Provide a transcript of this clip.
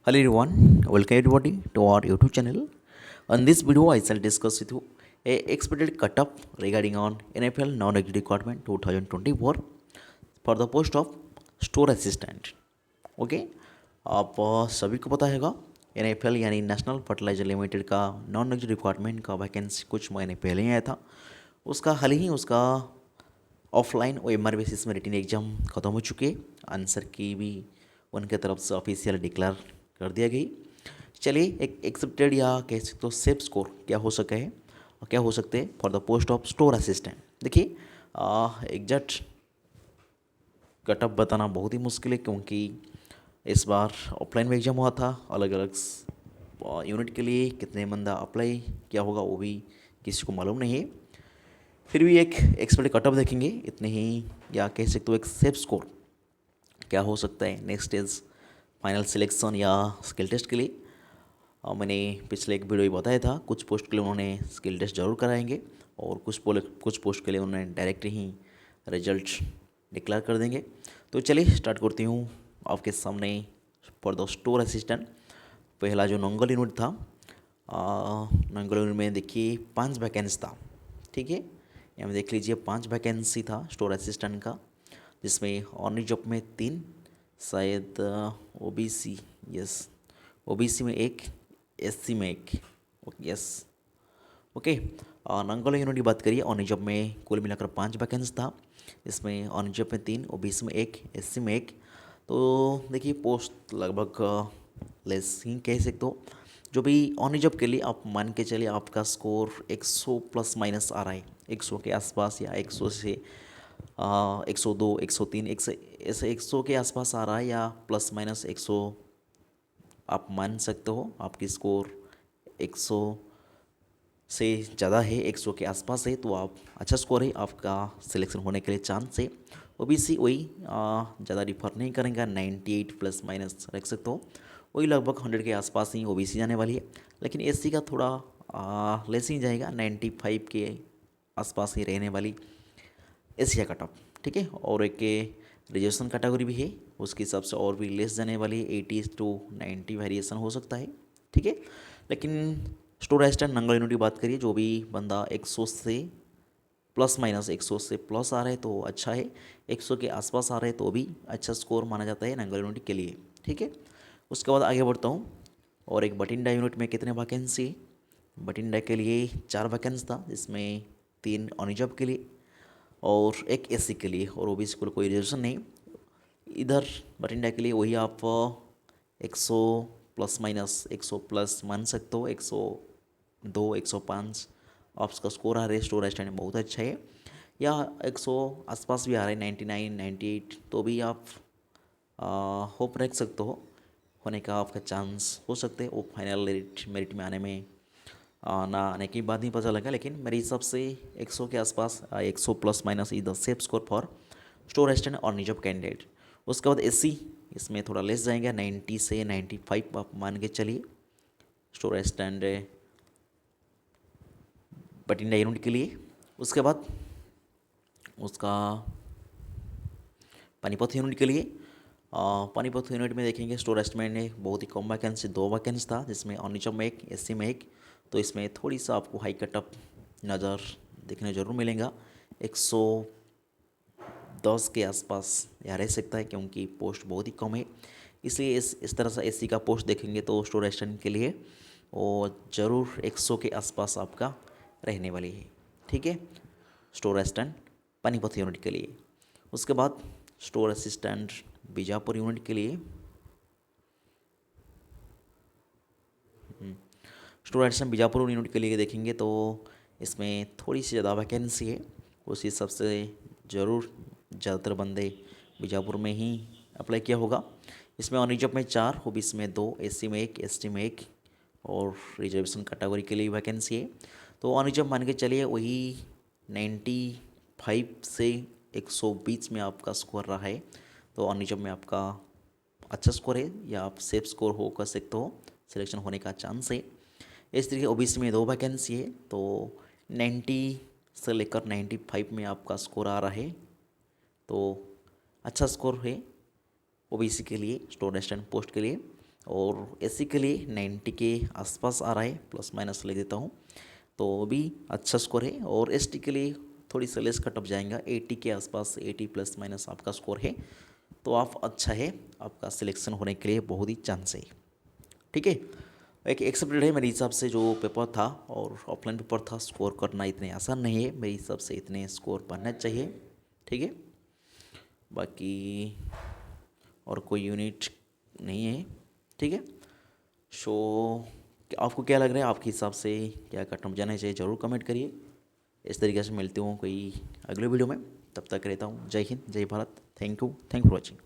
Hello everyone, welcome everybody to our YouTube channel. On this video, I shall discuss with you a expected cutoff regarding on NFL non-executive requirement 2024 for the post of store assistant. Okay आप सभी को पता हैगा NFL यानी national fertiliser limited का non executive requirement का vacancy कुछ महीने पहले ही आया था। उसका हाल ही उसका ऑफलाइन OMR बेसिस में रिटन एग्ज़ाम ख़त्म हो चुके, आंसर की भी उनके तरफ से ऑफिशियल डिक्लेयर कर दिया गई। चलिए एक एक्सेप्टेड या कह सकते हो सेफ स्कोर क्या हो सका है और क्या हो सकते हैं for the post of store assistant. देखिए एग्जैक्ट कटअप बताना बहुत ही मुश्किल है क्योंकि इस बार ऑफलाइन में एग्जाम हुआ था, अलग अलग यूनिट के लिए कितने बंदा अप्लाई किया होगा वो भी किसी को मालूम नहीं है। फिर भी एक एक्सपेक्टेड कटअप देखेंगे इतने ही, या कह सकते हो एक सेफ स्कोर क्या हो सकता है नेक्स्ट स्टेज फाइनल सिलेक्शन या स्किल टेस्ट के लिए। मैंने पिछले एक वीडियो में बताया था कुछ पोस्ट के लिए उन्होंने स्किल टेस्ट जरूर कराएंगे और कुछ पोस्ट के लिए उन्होंने डायरेक्ट ही रिजल्ट डिक्लेयर कर देंगे। तो चलिए स्टार्ट करती हूँ आपके सामने फॉर द स्टोर असिस्टेंट। पहला जो नंगल यूनिट था, नंगल यूनिट में देखिए 5 वैकेंसी था, ठीक है। यहाँ देख लीजिए 5 वैकेंसी था स्टोर असिस्टेंट का, जिसमें ऑन जॉब में 3, शायद OBC, यस OBC में 1, SC में 1, यस ओके। नंगल यूनिट की बात करिए, ऑन जॉब में कुल मिलाकर 5 वैकेंसी था, इसमें ऑन जॉब में 3, OBC में 1, SC में 1। तो देखिए पोस्ट लगभग लेस ही कह सकते हो। जो भी ऑन जॉब के लिए आप मान के चलिए आपका स्कोर 100 प्लस माइनस आ रहा है, 100 के आसपास या 100 से 102, 103, ऐसे 100 के आसपास आ रहा है या प्लस माइनस 100 आप मान सकते हो। आपकी स्कोर 100 से ज़्यादा है, 100 के आसपास है तो आप अच्छा स्कोर है, आपका सिलेक्शन होने के लिए चांस है। OBC वही ज़्यादा रिफर नहीं करेंगे, 98 प्लस माइनस रख सकते हो, वही लगभग 100 के आसपास ही OBC जाने वाली है। लेकिन SC का थोड़ा लेस ही जाएगा, 95 के आसपास ही रहने वाली एशिया कटअप, ठीक है। और एक रिजर्वेशन कैटेगरी भी है, उसके हिसाब से और भी लेस जाने वाली 80 to 90 वेरिएशन हो सकता है, ठीक है। लेकिन स्टोर असिस्टेंट नंगल यूनिट की बात करिए, जो भी बंदा 100 से प्लस माइनस 100 से प्लस आ रहा है तो अच्छा है, 100 के आसपास आ रहे हैं तो भी अच्छा स्कोर माना जाता है नंगल यूनिट के लिए, ठीक है। उसके बाद आगे बढ़ता हूँ, और एक बठिंडा यूनिट में कितने वैकेंसी, बठिंडा के लिए 4 वैकेंसी था, जिसमें 3 ऑन जॉब के लिए और 1 SC के लिए, और OBC को कोई रिजर्वेशन नहीं। इधर बठिंडा के लिए वही आप 100 प्लस माइनस 100 प्लस मान सकते हो, 102, 105 आपका स्कोर आ रहा है, स्टोर असिस्टेंट बहुत अच्छा है, या 100 आसपास भी आ रहा है, 99, 98, तो भी आप होप रख सकते हो, होने का आपका चांस हो सकते हैं। वो फाइनल मेरिट में आने में ना आने की बात नहीं पता लगा, लेकिन मेरे हिसाब से 100 के आसपास 100 plus minus is the safe score for store assistant और निजॉब कैंडिडेट। उसके बाद SC, इसमें थोड़ा लेस जाएंगे, 90 से 95 आप मान के चलिए स्टोर असिस्टेंट बठिंडा यूनिट के लिए। उसके बाद उसका पानीपत यूनिट के लिए, पानीपत यूनिट में देखेंगे स्टोर असिस्टेंट ने बहुत ही कम वैकेंसी, 2 वैकेंसी था, जिसमें ऑन जॉब में 1, SC में 1। तो इसमें थोड़ी सा आपको हाई कटअप नज़र देखने जरूर मिलेगा, 110 के आसपास यहाँ रह सकता है क्योंकि पोस्ट बहुत ही कम है। इसलिए इस तरह से SC का पोस्ट देखेंगे तो स्टोर असिस्टेंट के लिए और ज़रूर 100 के आसपास आपका रहने वाली है, ठीक है, स्टोर असिस्टेंट पानीपत यूनिट के लिए। उसके बाद स्टोर असिस्टेंट बीजापुर यूनिट के लिए, स्टोर असिस्टेंट बीजापुर यूनिट के लिए देखेंगे तो इसमें थोड़ी सी ज़्यादा वैकेंसी है, उस हिसाब से ज़रूर ज़्यादातर बंदे बीजापुर में ही अप्लाई किया होगा। इसमें ऑन जॉब में 4, OBC में 2, SC में 1, ST में 1, और रिजर्वेशन कैटेगरी के लिए वैकेंसी है। तो ऑन जॉब मान के चलिए वही 95 से 120 में आपका स्कोर रहा है, तो ऑन जॉब में आपका अच्छा स्कोर है या आप सेफ स्कोर हो कर सकते हो, सिलेक्शन होने का चांस है। इस तरीके OBC में 2 वैकेंसी है, तो 90 से लेकर 95 में आपका स्कोर आ रहा है, तो अच्छा स्कोर है OBC के लिए स्टोर असिस्टेंट पोस्ट के लिए। और एससी के लिए 90 के आसपास आ रहा है, प्लस माइनस ले देता हूँ, तो भी अच्छा स्कोर है। और एसटी के लिए थोड़ी सा लेस कट ऑफ जाएगा, 80 के आसपास, 80 प्लस माइनस आपका स्कोर है, तो आप अच्छा है, आपका सिलेक्शन होने के लिए बहुत ही चांस है। ठीक है, एक एक्सेप्टेड है मेरे हिसाब से जो पेपर था, और ऑफलाइन पेपर था, स्कोर करना इतने आसान नहीं है मेरे हिसाब से, इतने स्कोर बनना चाहिए। ठीक है, बाकी और कोई यूनिट नहीं है। ठीक है, सो आपको क्या लग रहा है, आपके हिसाब से क्या कटना जाना चाहिए, ज़रूर कमेंट करिए। इस तरीके से मिलते हूँ कोई अगले वीडियो में, तब तक रहता हूँ। जय हिंद, जय Bharat, thank you for watching.